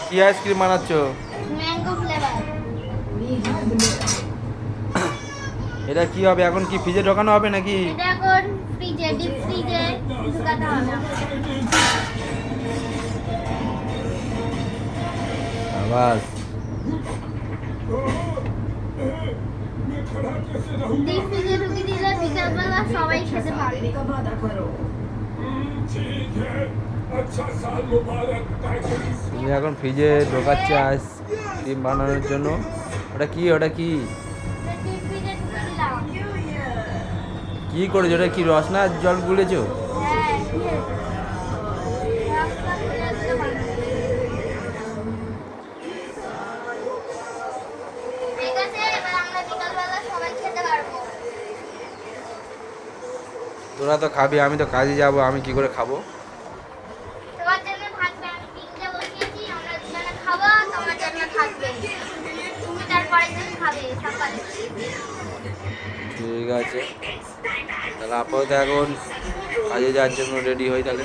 কি আইসক্রিম বানাচ্ছ? Mango flavour. এটা কি হবে এখন? কি ফ্রিজে ঢোকানো হবে নাকি? এটা এখন ফ্রিজে, ডিপ ফ্রিজে ঢুকাতে হবে। আবাস ডিপ ফ্রিজে ঢুকিয়ে দিলে বিকালবেলা সবাই খেতে পারবে। তুমি এখন ফ্রিজে ঢোকাচ্ছে আইসক্রিম বানানোর জন্য। ওটা কি? ওটা কি ডিপ ফ্রিজে ঢুকিয়ে দিলাম। কি করেছো? ওটা কি রসনার জল গুলেছো? হ্যাঁ, রাস্তা খুলে দিলে বানাবে। ঠিক আছে, এবার আমরা বিকালবেলা সবাই খেতে পারবো। তোরা তো খাবি, আমি তো কাজে যাব, আমি কি করে খাবো? তোমার জন্য থাকবে, আমি তিনটে বসিয়েছি, আমরা দুজনে খাবো, তোমার জন্য থাকবে। তুমি তারপরের দিন খাবে সকালে। ঠিক আছে, তাহলে আপাতত এখন কাজে যাওয়ার জন্য রেডি হই তাহলে।